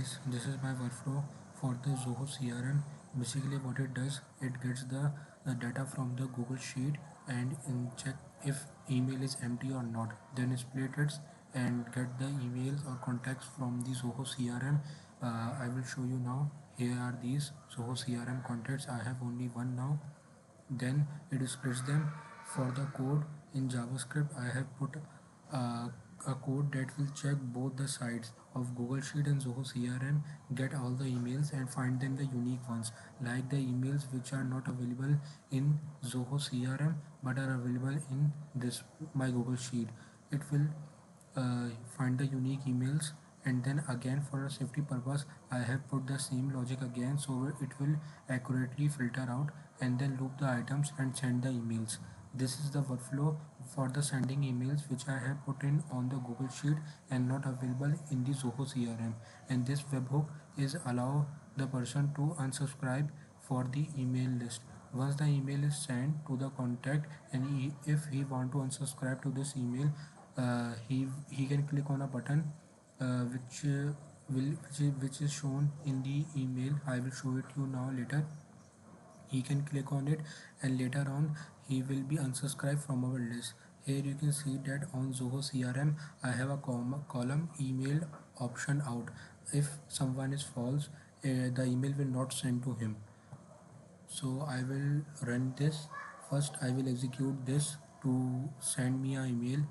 guys, this is my workflow for the Zoho CRM. Basically what it does, it gets the data from the Google Sheet and check if email is empty or not. Then split it and get the emails or contacts from the Zoho CRM. I will show you now. Here are these Zoho CRM contacts. I have only one now. Then it splits them. For the code in JavaScript, I have put uh, a code that will check both the sides of Google Sheet and Zoho CRM, get all the emails and find them the unique ones, like the emails which are not available in Zoho CRM but are available in this my Google Sheet. It will find the unique emails, and then again for a safety purpose I have put the same logic again, so it will accurately filter out and then loop the items and send the emails. This is the workflow for the sending emails which I have put in on the Google Sheet and not available in the Zoho CRM. And this webhook is allow the person to unsubscribe for the email list. Once the email is sent to the contact, and if he want to unsubscribe to this email, he can click on a button which is shown in the email. I will show it to you now later. He can click on it and later on he will be unsubscribed from our list. Here you can see that on Zoho CRM I have a column email option out. If someone is false, the email will not send to him. So I will run this. First I will execute this to send me an email.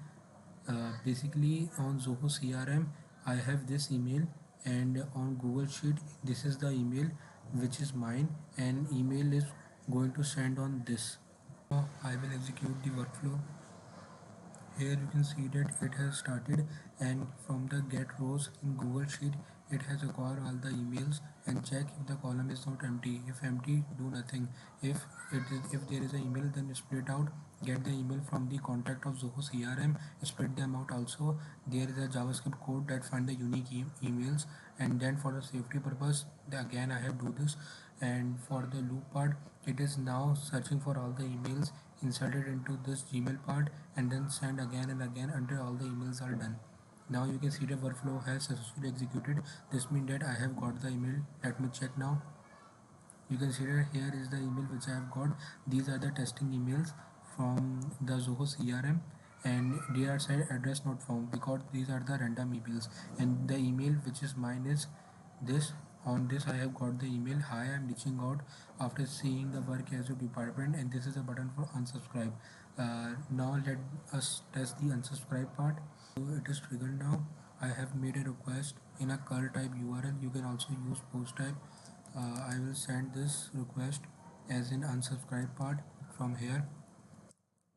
Basically on Zoho CRM I have this email, and on Google Sheet this is the email which is mine, and email is going to send on this. Now I will execute the workflow. Here you can see that it has started, and from the get rows in Google Sheet it has acquired all the emails and check if the column is not empty. If empty, do nothing. If there is an email, then split out, get the email from the contact of Zoho CRM, split them out also. There is a JavaScript code that find the unique emails, and then for the safety purpose again I have do this. And for the loop part, it is now searching for all the emails, insert it into this Gmail part, and then send again and again until all the emails are done. Now you can see the workflow has successfully executed. This means that I have got the email. Let me check now. You can see that here is the email which I have got. These are the testing emails from the Zoho CRM, and they are said address not found because these are the random emails, and the email which is mine is this. On this I have got the email, hi, I am reaching out after seeing the work as your department, and this is a button for unsubscribe. Now let us test the unsubscribe part. So it is triggered now. I have made a request in a curl type URL. You can also use post type. I will send this request as an unsubscribe part from here.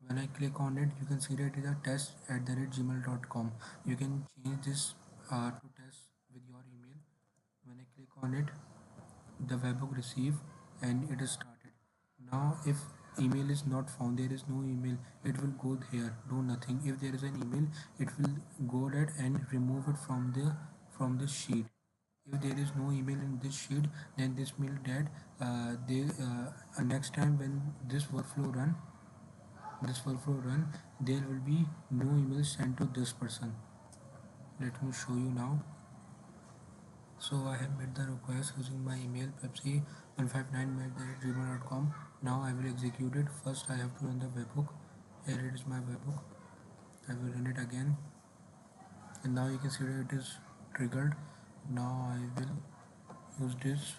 When I click on it, you can see that it is a test@gmail.com. You can change this to test with your email. When I click on it, the webhook receive and it is started. Now if email is not found, there is no email, it will go here, do nothing. If there is an email, it will go that and remove it from the sheet. If there is no email in this sheet, then this means that next time when this workflow run, there will be no email sent to this person. Let me show you now. So I have made the request using my email pepsi159@gmail.com. Now I will execute it. First I have to run the webhook. Here it is my webhook. I will run it again, and now you can see that it is triggered. Now I will use this.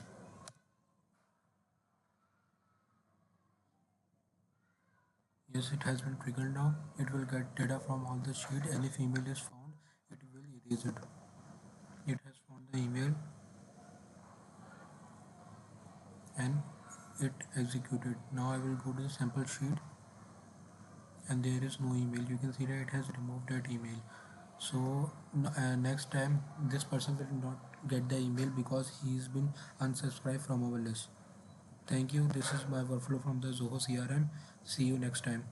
Yes, it has been triggered now. It will get data from all the sheet, and if email is found, it will erase it. It has found the email and it executed. Now I will go to the sample sheet, and there is no email. You can see that it has removed that email. So next time this person will not get the email because he's been unsubscribed from our list. Thank you. This is my workflow from the Zoho CRM. See you next time.